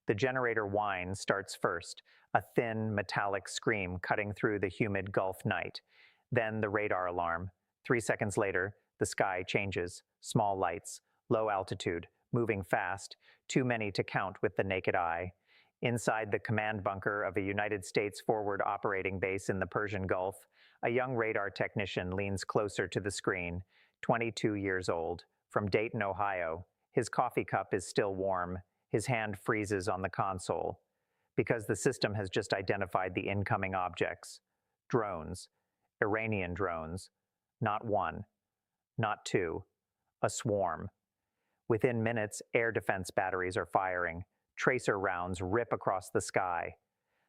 The generator whine starts first, a thin, metallic scream cutting through the humid Gulf night. Then the radar alarm. 3 seconds later, the sky changes. Small lights, low altitude, moving fast, too many to count with the naked eye. Inside the command bunker of a United States forward operating base in the Persian Gulf, a young radar technician leans closer to the screen, 22 years old, from Dayton, Ohio. His coffee cup is still warm. His hand freezes on the console. Because the system has just identified the incoming objects. Drones. Iranian drones. Not one. Not two. A swarm. Within minutes, air defense batteries are firing. Tracer rounds rip across the sky.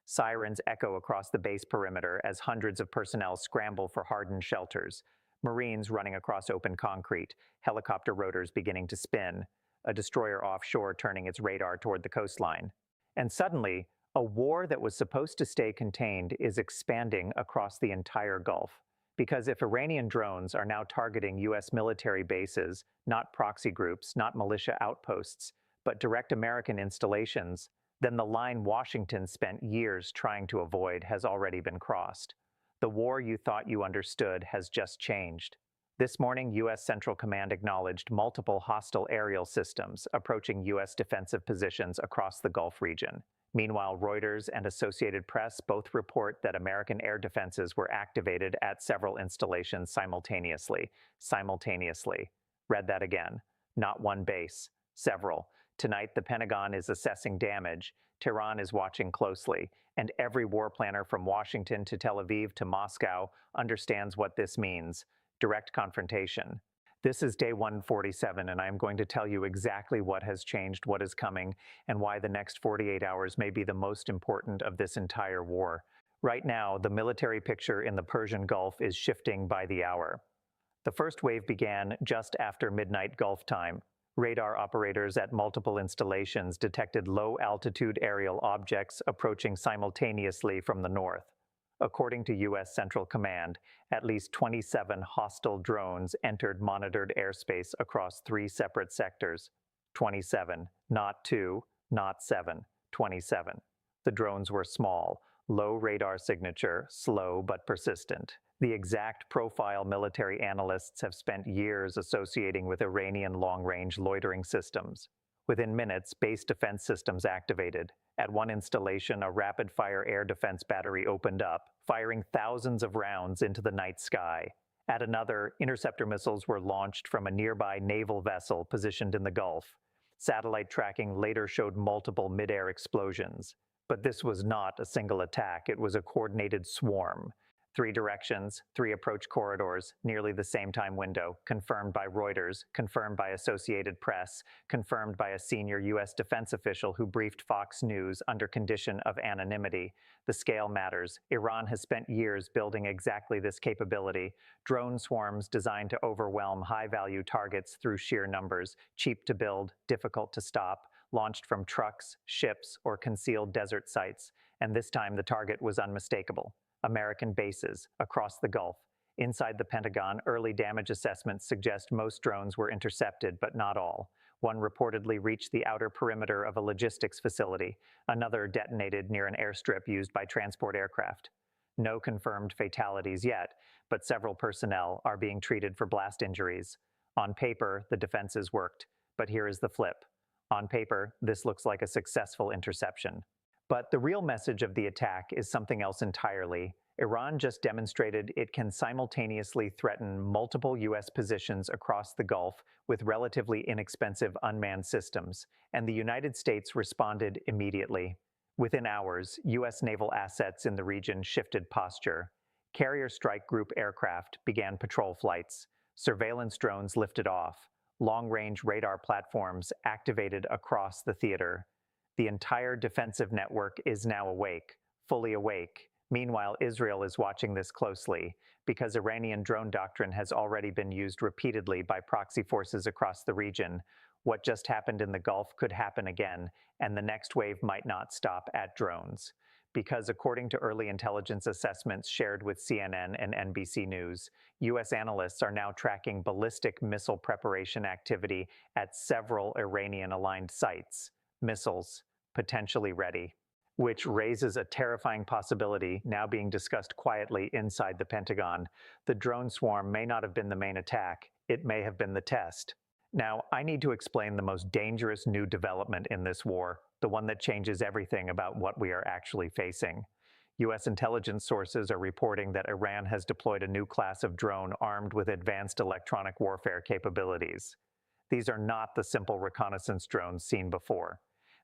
Sirens echo across the base perimeter as hundreds of personnel scramble for hardened shelters. Marines running across open concrete, helicopter rotors beginning to spin, a destroyer offshore turning its radar toward the coastline. And suddenly, a war that was supposed to stay contained is expanding across the entire Gulf. Because if Iranian drones are now targeting U.S. military bases, not proxy groups, not militia outposts, but direct American installations, then the line Washington spent years trying to avoid has already been crossed. The war you thought you understood has just changed. This morning, U.S. Central Command acknowledged multiple hostile aerial systems approaching U.S. defensive positions across the Gulf region. Meanwhile, Reuters and Associated Press both report that American air defenses were activated at several installations simultaneously. Read that again. Not one base, several. Tonight, the Pentagon is assessing damage. Tehran is watching closely, and every war planner from Washington to Tel Aviv to Moscow understands what this means. Direct confrontation. This is day 147, and I am going to tell you exactly what has changed, what is coming, and why the next 48 hours may be the most important of this entire war. Right now, the military picture in the Persian Gulf is shifting by the hour. The first wave began just after midnight Gulf time. Radar operators at multiple installations detected low-altitude aerial objects approaching simultaneously from the north. According to U.S. Central Command, at least 27 hostile drones entered monitored airspace across 3 separate sectors. 27, not 2, not 7, 27. The drones were small, low radar signature, slow but persistent. The exact profile military analysts have spent years associating with Iranian long-range loitering systems. Within minutes, base defense systems activated. At one installation, a rapid-fire air defense battery opened up, firing thousands of rounds into the night sky. At another, interceptor missiles were launched from a nearby naval vessel positioned in the Gulf. Satellite tracking later showed multiple mid-air explosions. But this was not a single attack, it was a coordinated swarm. 3 directions, 3 approach corridors, nearly the same time window, confirmed by Reuters, confirmed by Associated Press, confirmed by a senior U.S. defense official who briefed Fox News under condition of anonymity. The scale matters. Iran has spent years building exactly this capability. Drone swarms designed to overwhelm high-value targets through sheer numbers, cheap to build, difficult to stop, launched from trucks, ships, or concealed desert sites. And this time the target was unmistakable. American bases across the Gulf. Inside the Pentagon, early damage assessments suggest most drones were intercepted, but not all. One reportedly reached the outer perimeter of a logistics facility. Another detonated near an airstrip used by transport aircraft. No confirmed fatalities yet, but several personnel are being treated for blast injuries. On paper, the defenses worked, but here is the flip. On paper, this looks like a successful interception. But the real message of the attack is something else entirely. Iran just demonstrated it can simultaneously threaten multiple U.S. positions across the Gulf with relatively inexpensive unmanned systems, and the United States responded immediately. Within hours, U.S. naval assets in the region shifted posture. Carrier strike group aircraft began patrol flights. Surveillance drones lifted off. Long-range radar platforms activated across the theater. The entire defensive network is now awake, fully awake. Meanwhile, Israel is watching this closely, because Iranian drone doctrine has already been used repeatedly by proxy forces across the region. What just happened in the Gulf could happen again, and the next wave might not stop at drones. Because according to early intelligence assessments shared with CNN and NBC News, U.S. analysts are now tracking ballistic missile preparation activity at several Iranian-aligned sites. Missiles, potentially ready, which raises a terrifying possibility now being discussed quietly inside the Pentagon. The drone swarm may not have been the main attack, it may have been the test. Now, I need to explain the most dangerous new development in this war, the one that changes everything about what we are actually facing. U.S. intelligence sources are reporting that Iran has deployed a new class of drone armed with advanced electronic warfare capabilities. These are not the simple reconnaissance drones seen before.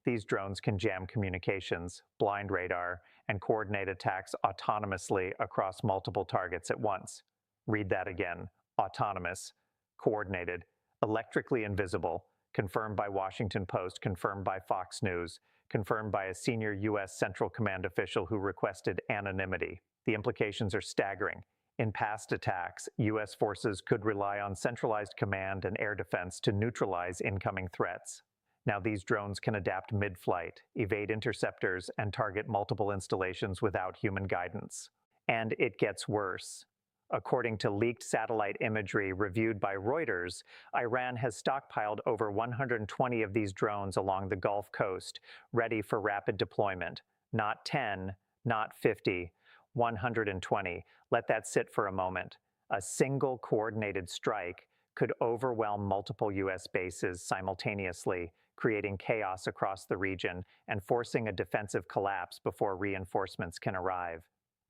These drones can jam communications, blind radar, and coordinate attacks autonomously across multiple targets at once. Read that again. Autonomous, coordinated, electrically invisible, confirmed by Washington Post, confirmed by Fox News, confirmed by a senior U.S. Central Command official who requested anonymity. The implications are staggering. In past attacks, U.S. forces could rely on centralized command and air defense to neutralize incoming threats. Now these drones can adapt mid-flight, evade interceptors, and target multiple installations without human guidance. And it gets worse. According to leaked satellite imagery reviewed by Reuters, Iran has stockpiled over 120 of these drones along the Gulf Coast, ready for rapid deployment. Not 10, not 50, 120. Let that sit for a moment. A single coordinated strike could overwhelm multiple U.S. bases simultaneously, creating chaos across the region and forcing a defensive collapse before reinforcements can arrive.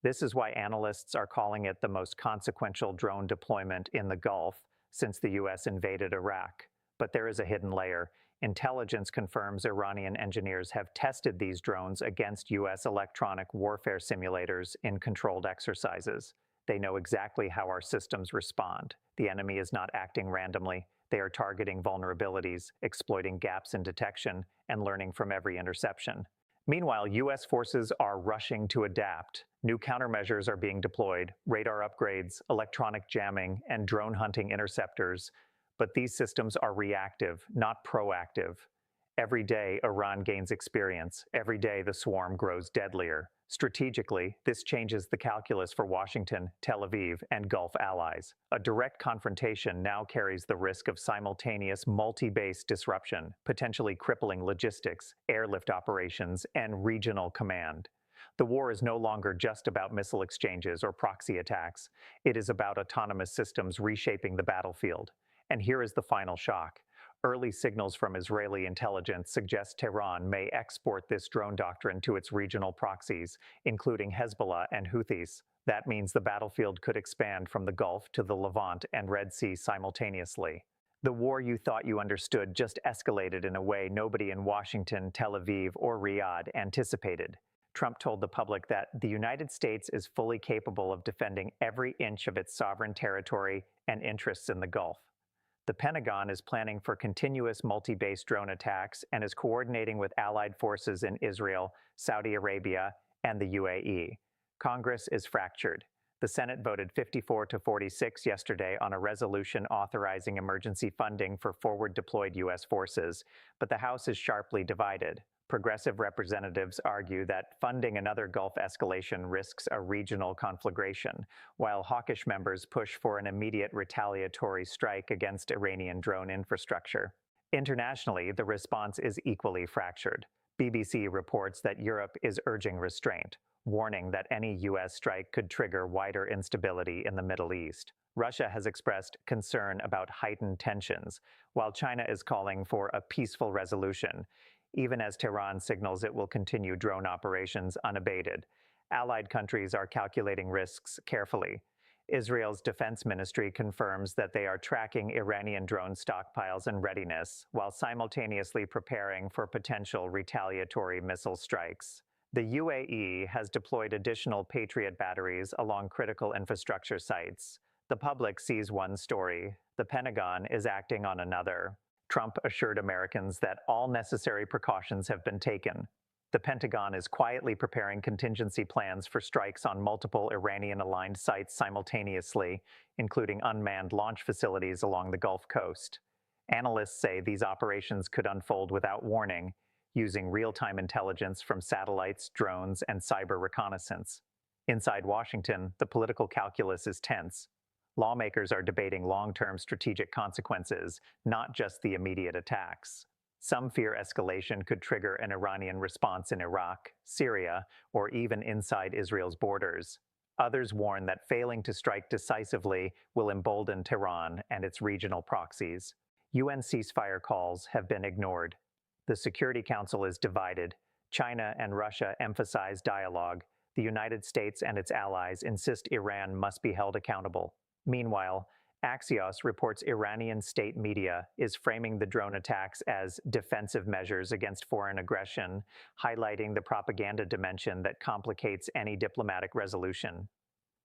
This is why analysts are calling it the most consequential drone deployment in the Gulf since the U.S. invaded Iraq. But there is a hidden layer. Intelligence confirms Iranian engineers have tested these drones against U.S. electronic warfare simulators in controlled exercises. They know exactly how our systems respond. The enemy is not acting randomly. They are targeting vulnerabilities, exploiting gaps in detection, and learning from every interception. Meanwhile, U.S. forces are rushing to adapt. New countermeasures are being deployed, radar upgrades, electronic jamming, and drone hunting interceptors. But these systems are reactive, not proactive. Every day, Iran gains experience. Every day, the swarm grows deadlier. Strategically, this changes the calculus for Washington, Tel Aviv, and Gulf allies. A direct confrontation now carries the risk of simultaneous multi-base disruption, potentially crippling logistics, airlift operations, and regional command. The war is no longer just about missile exchanges or proxy attacks. It is about autonomous systems reshaping the battlefield. And here is the final shock. Early signals from Israeli intelligence suggest Tehran may export this drone doctrine to its regional proxies, including Hezbollah and Houthis. That means the battlefield could expand from the Gulf to the Levant and Red Sea simultaneously. The war you thought you understood just escalated in a way nobody in Washington, Tel Aviv, or Riyadh anticipated. Trump told the public that the United States is fully capable of defending every inch of its sovereign territory and interests in the Gulf. The Pentagon is planning for continuous multi-base drone attacks and is coordinating with allied forces in Israel, Saudi Arabia, and the UAE. Congress is fractured. The Senate voted 54-46 yesterday on a resolution authorizing emergency funding for forward-deployed U.S. forces, but the House is sharply divided. Progressive representatives argue that funding another Gulf escalation risks a regional conflagration, while hawkish members push for an immediate retaliatory strike against Iranian drone infrastructure. Internationally, the response is equally fractured. BBC reports that Europe is urging restraint, warning that any U.S. strike could trigger wider instability in the Middle East. Russia has expressed concern about heightened tensions, while China is calling for a peaceful resolution, even as Tehran signals it will continue drone operations unabated. Allied countries are calculating risks carefully. Israel's defense ministry confirms that they are tracking Iranian drone stockpiles and readiness, while simultaneously preparing for potential retaliatory missile strikes. The UAE has deployed additional Patriot batteries along critical infrastructure sites. The public sees one story. The Pentagon is acting on another. Trump assured Americans that all necessary precautions have been taken. The Pentagon is quietly preparing contingency plans for strikes on multiple Iranian-aligned sites simultaneously, including unmanned launch facilities along the Gulf Coast. Analysts say these operations could unfold without warning, using real-time intelligence from satellites, drones, and cyber reconnaissance. Inside Washington, the political calculus is tense. Lawmakers are debating long-term strategic consequences, not just the immediate attacks. Some fear escalation could trigger an Iranian response in Iraq, Syria, or even inside Israel's borders. Others warn that failing to strike decisively will embolden Tehran and its regional proxies. UN ceasefire calls have been ignored. The Security Council is divided. China and Russia emphasize dialogue. The United States and its allies insist Iran must be held accountable. Meanwhile, Axios reports Iranian state media is framing the drone attacks as defensive measures against foreign aggression, highlighting the propaganda dimension that complicates any diplomatic resolution.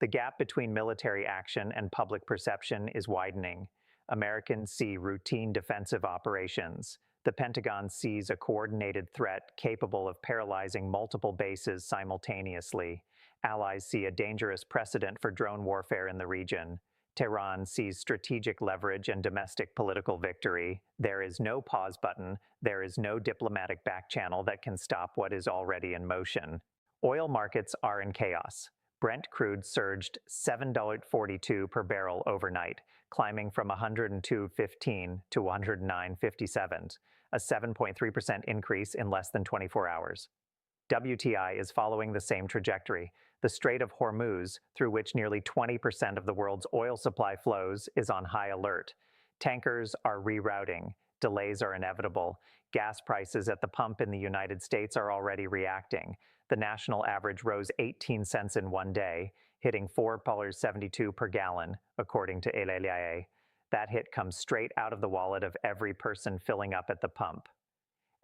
The gap between military action and public perception is widening. Americans see routine defensive operations. The Pentagon sees a coordinated threat capable of paralyzing multiple bases simultaneously. Allies see a dangerous precedent for drone warfare in the region. Tehran sees strategic leverage and domestic political victory. There is no pause button. There is no diplomatic back channel that can stop what is already in motion. Oil markets are in chaos. Brent crude surged $7.42 per barrel overnight, climbing from $102.15 to $109.57, a 7.3% increase in less than 24 hours. WTI is following the same trajectory. The Strait of Hormuz, through which nearly 20% of the world's oil supply flows, is on high alert. Tankers are rerouting. Delays are inevitable. Gas prices at the pump in the United States are already reacting. The national average rose 18 cents in one day, hitting $4.72 per gallon, according to LLIA. That hit comes straight out of the wallet of every person filling up at the pump.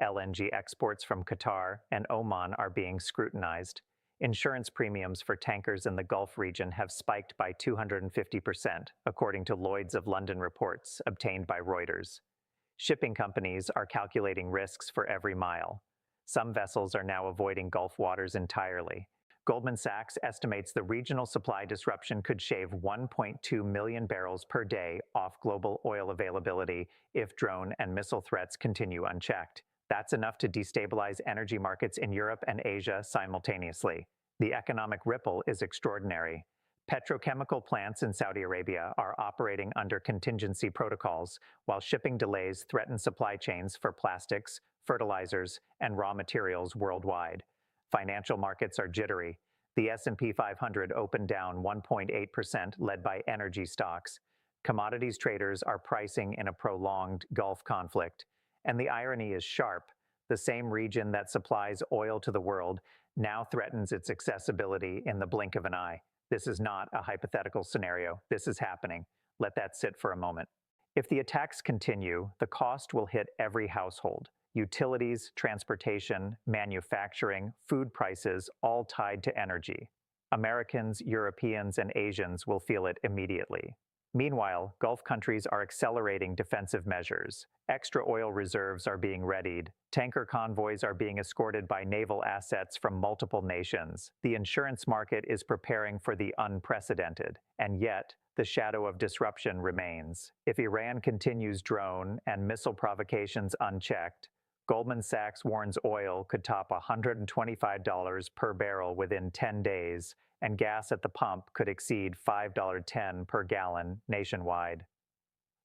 LNG exports from Qatar and Oman are being scrutinized. Insurance premiums for tankers in the Gulf region have spiked by 250%, according to Lloyd's of London reports obtained by Reuters. Shipping companies are calculating risks for every mile. Some vessels are now avoiding Gulf waters entirely. Goldman Sachs estimates the regional supply disruption could shave 1.2 million barrels per day off global oil availability if drone and missile threats continue unchecked. That's enough to destabilize energy markets in Europe and Asia simultaneously. The economic ripple is extraordinary. Petrochemical plants in Saudi Arabia are operating under contingency protocols, while shipping delays threaten supply chains for plastics, fertilizers, and raw materials worldwide. Financial markets are jittery. The S&P 500 opened down 1.8%, led by energy stocks. Commodities traders are pricing in a prolonged Gulf conflict. And the irony is sharp. The same region that supplies oil to the world now threatens its accessibility in the blink of an eye. This is not a hypothetical scenario. This is happening. Let that sit for a moment. If the attacks continue, the cost will hit every household. Utilities, transportation, manufacturing, food prices, all tied to energy. Americans, Europeans, and Asians will feel it immediately. Meanwhile, Gulf countries are accelerating defensive measures. Extra oil reserves are being readied. Tanker convoys are being escorted by naval assets from multiple nations. The insurance market is preparing for the unprecedented. And yet, the shadow of disruption remains. If Iran continues drone and missile provocations unchecked, Goldman Sachs warns oil could top $125 per barrel within 10 days, and gas at the pump could exceed $5.10 per gallon nationwide.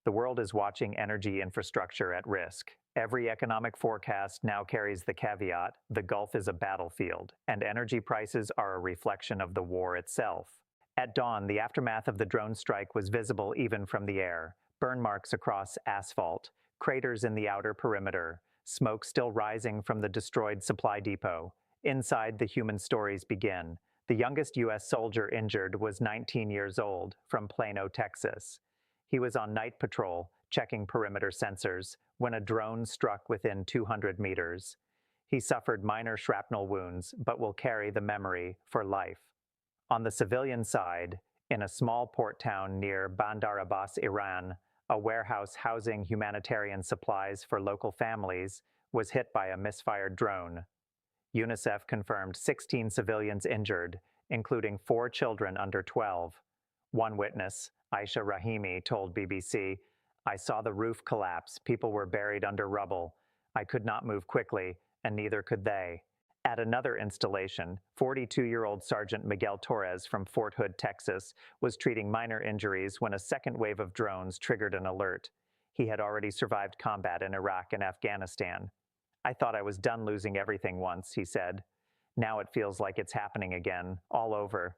The world is watching energy infrastructure at risk. Every economic forecast now carries the caveat, the Gulf is a battlefield, and energy prices are a reflection of the war itself. At dawn, the aftermath of the drone strike was visible even from the air. Burn marks across asphalt, craters in the outer perimeter, smoke still rising from the destroyed supply depot. Inside, the human stories begin. The youngest U.S. soldier injured was 19 years old, from Plano, Texas. He was on night patrol, checking perimeter sensors, when a drone struck within 200 meters. He suffered minor shrapnel wounds, but will carry the memory for life. On the civilian side, in a small port town near Bandar Abbas, Iran, a warehouse housing humanitarian supplies for local families was hit by a misfired drone. UNICEF confirmed 16 civilians injured, including 4 children under 12. One witness, Aisha Rahimi, told BBC, "I saw the roof collapse. People were buried under rubble. I could not move quickly, and neither could they." At another installation, 42-year-old Sergeant Miguel Torres from Fort Hood, Texas, was treating minor injuries when a second wave of drones triggered an alert. He had already survived combat in Iraq and Afghanistan. "I thought I was done losing everything once," he said. "Now it feels like it's happening again, all over."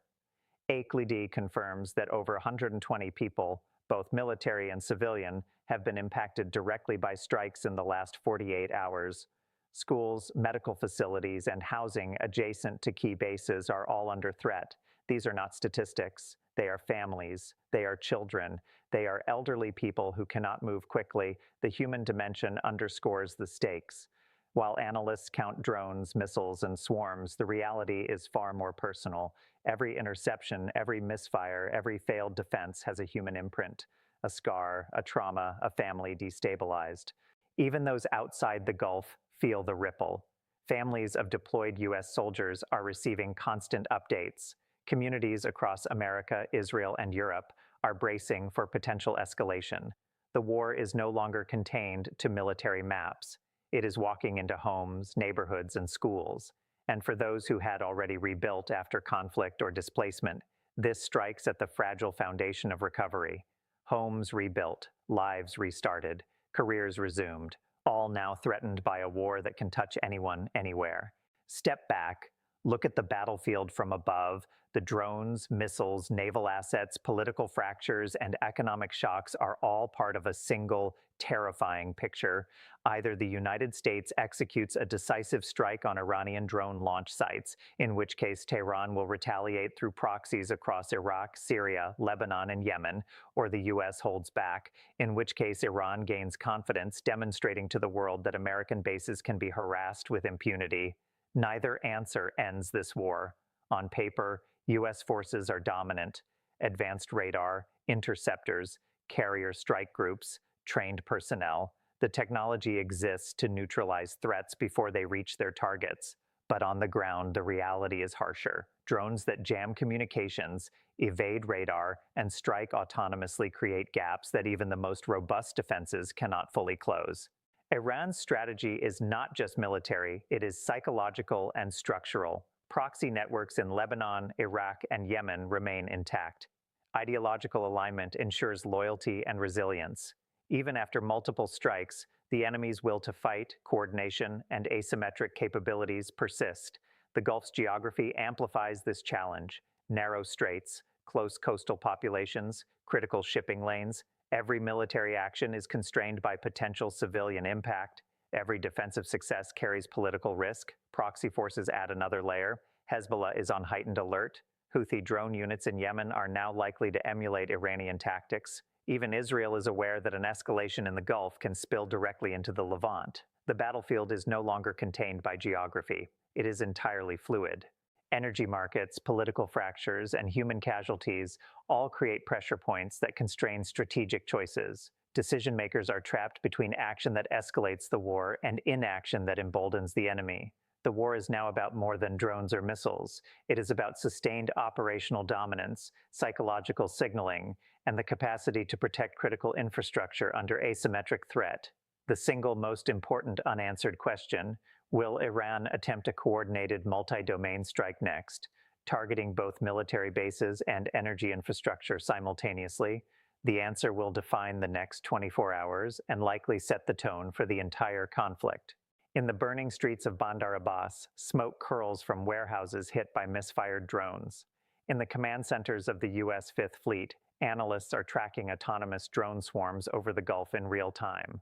Akeley confirms that over 120 people, both military and civilian, have been impacted directly by strikes in the last 48 hours. Schools, medical facilities, and housing adjacent to key bases are all under threat. These are not statistics. They are families. They are children. They are elderly people who cannot move quickly. The human dimension underscores the stakes. While analysts count drones, missiles, and swarms, the reality is far more personal. Every interception, every misfire, every failed defense has a human imprint, a scar, a trauma, a family destabilized. Even those outside the Gulf feel the ripple. Families of deployed U.S. soldiers are receiving constant updates. Communities across America, Israel, and Europe are bracing for potential escalation. The war is no longer contained to military maps. It is walking into homes, neighborhoods, and schools. And for those who had already rebuilt after conflict or displacement, this strikes at the fragile foundation of recovery. Homes rebuilt, lives restarted, careers resumed, all now threatened by a war that can touch anyone, anywhere. Step back, look at the battlefield from above. The drones, missiles, naval assets, political fractures, and economic shocks are all part of a single, terrifying picture. Either the United States executes a decisive strike on Iranian drone launch sites, in which case Tehran will retaliate through proxies across Iraq, Syria, Lebanon, and Yemen, or the U.S. holds back, in which case Iran gains confidence, demonstrating to the world that American bases can be harassed with impunity. Neither answer ends this war. On paper, U.S. forces are dominant. Advanced radar, interceptors, carrier strike groups, trained personnel. The technology exists to neutralize threats before they reach their targets. But on the ground, the reality is harsher. Drones that jam communications, evade radar, and strike autonomously create gaps that even the most robust defenses cannot fully close. Iran's strategy is not just military, it is psychological and structural. Proxy networks in Lebanon, Iraq, and Yemen remain intact. Ideological alignment ensures loyalty and resilience. Even after multiple strikes, the enemy's will to fight, coordination, and asymmetric capabilities persist. The Gulf's geography amplifies this challenge. Narrow straits, close coastal populations, critical shipping lanes. Every military action is constrained by potential civilian impact. Every defensive success carries political risk. Proxy forces add another layer. Hezbollah is on heightened alert. Houthi drone units in Yemen are now likely to emulate Iranian tactics. Even Israel is aware that an escalation in the Gulf can spill directly into the Levant. The battlefield is no longer contained by geography. It is entirely fluid. Energy markets, political fractures, and human casualties all create pressure points that constrain strategic choices. Decision makers are trapped between action that escalates the war and inaction that emboldens the enemy. The war is now about more than drones or missiles. It is about sustained operational dominance, psychological signaling, and the capacity to protect critical infrastructure under asymmetric threat. The single most important unanswered question: will Iran attempt a coordinated multi-domain strike next, targeting both military bases and energy infrastructure simultaneously? The answer will define the next 24 hours and likely set the tone for the entire conflict. In the burning streets of Bandar Abbas, smoke curls from warehouses hit by misfired drones. In the command centers of the U.S. Fifth Fleet, analysts are tracking autonomous drone swarms over the Gulf in real time.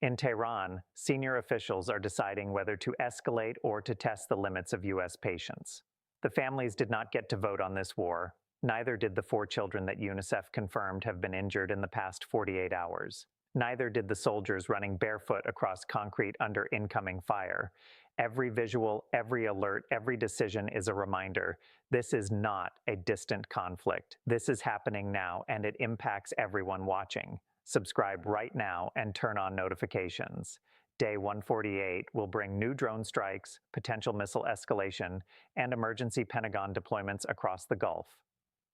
In Tehran, senior officials are deciding whether to escalate or to test the limits of U.S. patience. The families did not get to vote on this war. Neither did the 4 children that UNICEF confirmed have been injured in the past 48 hours. Neither did the soldiers running barefoot across concrete under incoming fire. Every visual, every alert, every decision is a reminder. This is not a distant conflict. This is happening now, and it impacts everyone watching. Subscribe right now and turn on notifications. Day 148 will bring new drone strikes, potential missile escalation, and emergency Pentagon deployments across the Gulf.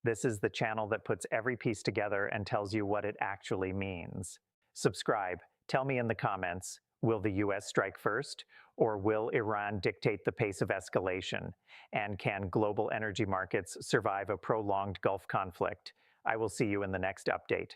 This is the channel that puts every piece together and tells you what it actually means. Subscribe. Tell me in the comments, will the U.S. strike first, or will Iran dictate the pace of escalation? And can global energy markets survive a prolonged Gulf conflict? I will see you in the next update.